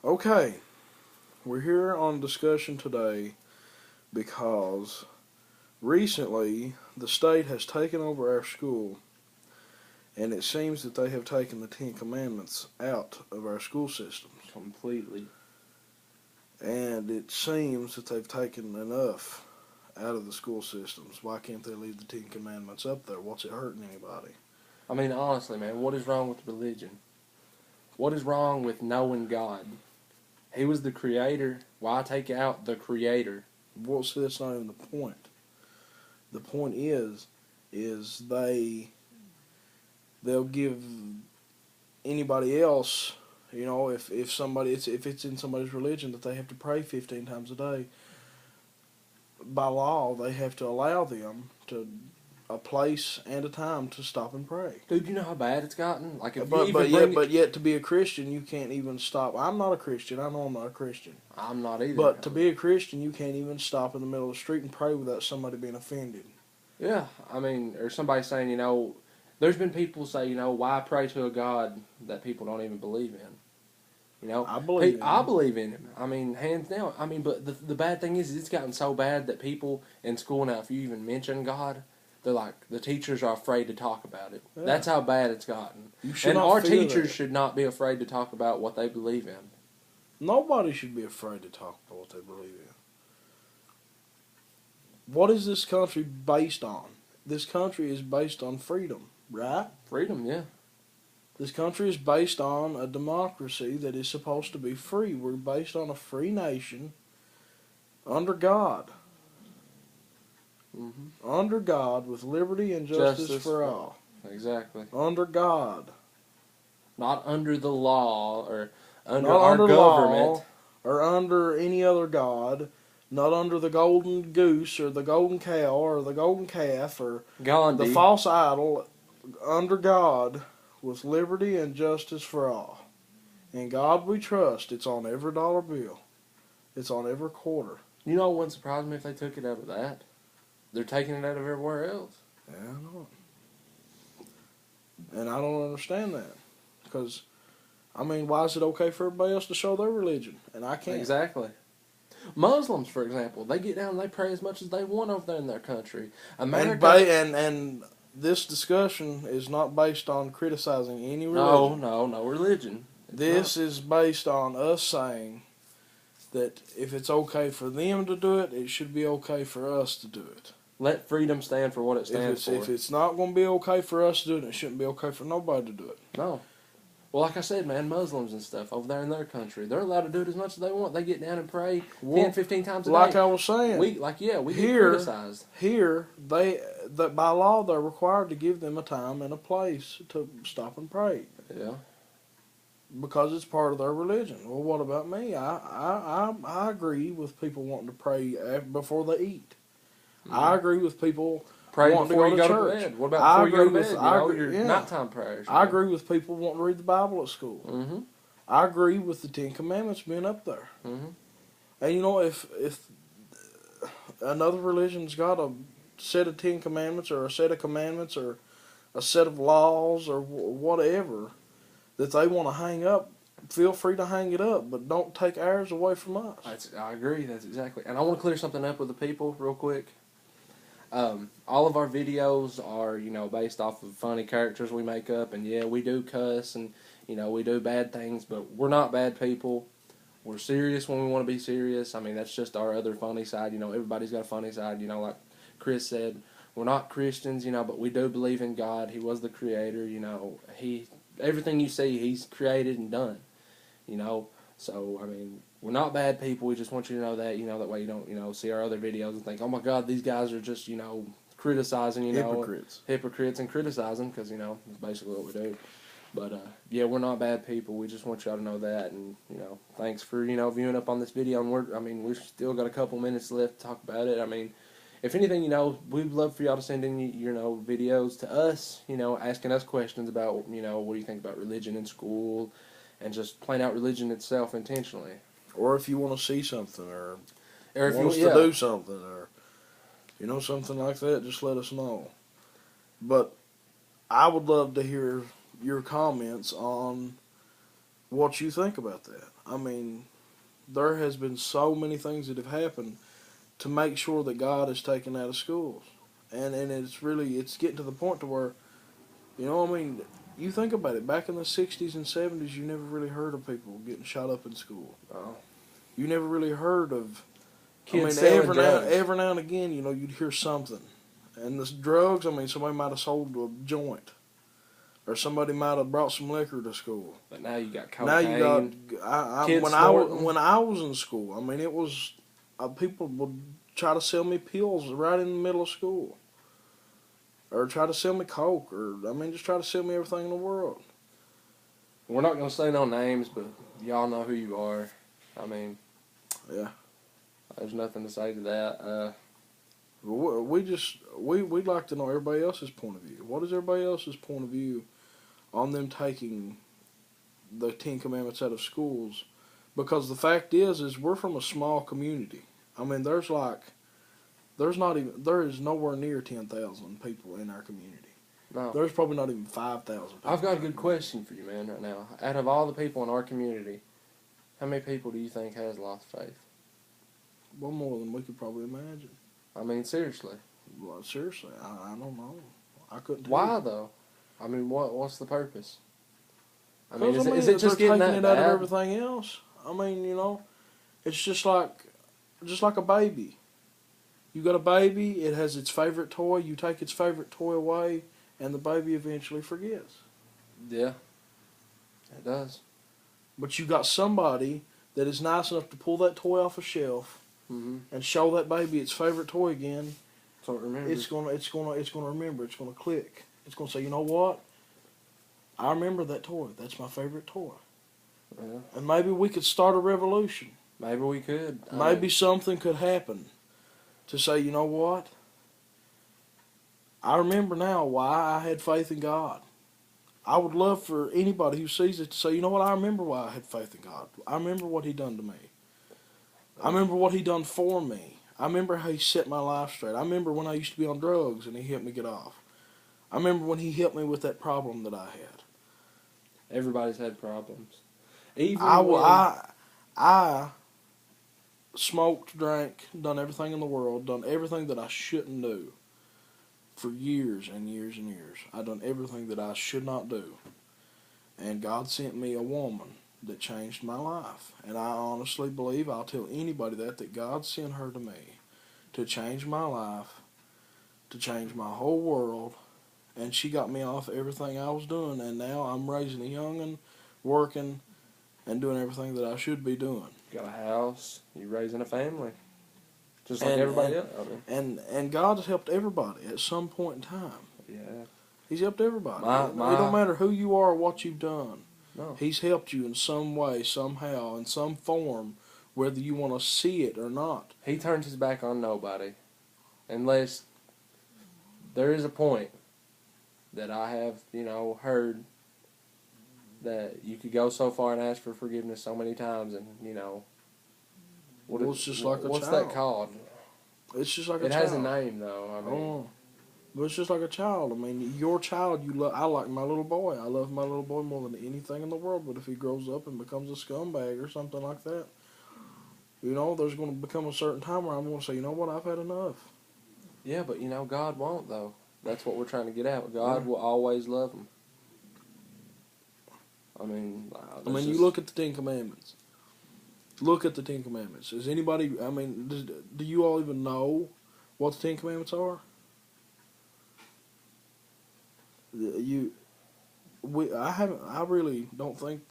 Okay, we're here on discussion today because recently the state has taken over our school, and it seems that they have taken the Ten Commandments out of our school systems. Completely. And it seems that they've taken enough out of the school systems. Why can't they leave the Ten Commandments up there? What's it hurting anybody? I mean, honestly, man, what is wrong with religion? What is wrong with knowing God? He was the creator. Why take out the creator? Well, see, that's not even the point. The point is they'll give anybody else, if it's in somebody's religion that they have to pray 15 times a day, by law they have to allow them to a place and a time to stop and pray. Dude, you know how bad it's gotten? Like, if But yet to be a Christian you can't even stop. I'm not a Christian. I know I'm not a Christian. I'm not either. But to be a Christian you can't even stop in the middle of the street and pray without somebody being offended. Yeah, I mean, or somebody saying, there's been people say, why pray to a God that people don't even believe in? I believe in him. I believe in him. I mean, hands down. I mean, but the bad thing is it's gotten so bad that people in school now, if you even mention God, they're like, the teachers are afraid to talk about it. Yeah. That's how bad it's gotten. And our teachers should not be afraid to talk about what they believe in. Nobody should be afraid to talk about what they believe in. What is this country based on? This country is based on freedom, right? Freedom, yeah. This country is based on a democracy that is supposed to be free. We're based on a free nation under God. Mm-hmm. Under God, with liberty and justice for all. Exactly. Under God. Not under the law or under not our under government. Law or under any other God. Not under the golden goose or the golden cow or the golden calf or Gandhi. The false idol. Under God, with liberty and justice for all. In God we trust. It's on every dollar bill. It's on every quarter. You know what wouldn't surprise me if they took it out of that? They're taking it out of everywhere else. Yeah, I know. And I don't understand that. Because, why is it okay for everybody else to show their religion? And I can't. Exactly. Muslims, for example, they get down and they pray as much as they want over there in their country. America, and this discussion is not based on criticizing any religion. No religion. This is based on us saying that if it's okay for them to do it, it should be okay for us to do it. Let freedom stand for what it stands for. If it's not going to be okay for us to do it, it shouldn't be okay for nobody to do it. No. Well, like I said, man, Muslims and stuff over there in their country, they're allowed to do it as much as they want. They get down and pray 10, 15 times a day. Like I was saying. We get criticized. Here, by law, they're required to give them a time and a place to stop and pray. Yeah. Because it's part of their religion. Well, what about me? I agree with people wanting to pray before they eat. Mm-hmm. I agree with people pray wanting before to go to church. bed. What about before you go to bed? Your nighttime prayers. I agree with people wanting to read the Bible at school. Mm-hmm. I agree with the Ten Commandments being up there. Mm-hmm. And if another religion's got a set of Ten Commandments or a set of commandments or a set of laws or whatever that they want to hang up, feel free to hang it up, but don't take ours away from us. I agree. That's exactly. And I want to clear something up with the people real quick. All of our videos are, based off of funny characters we make up, and yeah, we do cuss and, we do bad things, but we're not bad people. We're serious when we want to be serious. I mean, that's just our other funny side. Everybody's got a funny side. Like Chris said, we're not Christians, but we do believe in God. He was the creator. Everything you see, He's created and done. So, we're not bad people. We just want you to know that, that way you don't, see our other videos and think, oh my God, these guys are just, criticizing, hypocrites and criticizing, because, that's basically what we do. But, yeah, we're not bad people. We just want y'all to know that. And, thanks for, viewing up on this video. And we've still got a couple minutes left to talk about it. If anything, we'd love for y'all to send in, videos to us, asking us questions about, what do you think about religion in school, and just playing out religion itself intentionally. Or if you want to see something, or if want us to do something, or, something like that, just let us know. But I would love to hear your comments on what you think about that. I mean, there has been so many things that have happened to make sure that God is taken out of schools. And it's getting to the point to where, I mean, you think about it, back in the 60s and 70s, you never really heard of people getting shot up in school. Oh. You never really heard of, Kids selling drugs. every now and again, you'd hear something. And this drugs, somebody might have sold a joint. Or somebody might have brought some liquor to school. But now you got cocaine. Now you got, kids when I was in school, it was, people would try to sell me pills right in the middle of school. Or try to sell me coke, or, just try to sell me everything in the world. We're not going to say no names, but y'all know who you are. Yeah. There's nothing to say to that. We'd like to know everybody else's point of view. What is everybody else's point of view on them taking the Ten Commandments out of schools? Because the fact is we're from a small community. There is nowhere near 10,000 people in our community. No. There's probably not even 5,000 people. I've got a good question for you, man, right now. Out of all the people in our community, how many people do you think has lost faith? Well, more than we could probably imagine. Seriously. Well, seriously, I don't know. I couldn't tell Why, you. though? What's the purpose? Is it just getting that bad? Out of everything else? It's just like a baby. You got a baby, it has its favorite toy, you take its favorite toy away, and the baby eventually forgets. Yeah, it does. But you got somebody that is nice enough to pull that toy off a shelf and show that baby its favorite toy again. So it remembers. It's gonna remember. It's gonna click. It's gonna say, you know what? I remember that toy. That's my favorite toy. Yeah. And maybe we could start a revolution. Maybe we could. Maybe something could happen to say, you know what? I remember now why I had faith in God. I would love for anybody who sees it to say, you know what? I remember why I had faith in God. I remember what He done to me. I remember what He done for me. I remember how He set my life straight. I remember when I used to be on drugs and He helped me get off. I remember when He helped me with that problem that I had. Everybody's had problems. I smoked, drank, done everything in the world, done everything that I shouldn't do for years and years and years. I done everything that I should not do. And God sent me a woman that changed my life. And I honestly believe, I'll tell anybody that God sent her to me to change my life, to change my whole world. And she got me off everything I was doing. And now I'm raising a young'un, working, and doing everything that I should be doing. You got a house. You're raising a family. Just like everybody else. And God has helped everybody at some point in time. Yeah. He's helped everybody. It don't matter who you are or what you've done. No. He's helped you in some way, somehow, in some form, whether you want to see it or not. He turns His back on nobody. Unless there is a point that I have, heard that you could go so far and ask for forgiveness so many times and, it's just like a child. What's that called? It's just like a child. It has a name, though. But it's just like a child. Your child, I like my little boy. I love my little boy more than anything in the world. But if he grows up and becomes a scumbag or something like that, there's going to become a certain time where I'm going to say, you know what, I've had enough. Yeah, but God won't, though. That's what we're trying to get at. God will always love him. You look at the Ten Commandments. Look at the Ten Commandments. Is anybody? Do you all even know what the Ten Commandments are? I haven't. I really don't think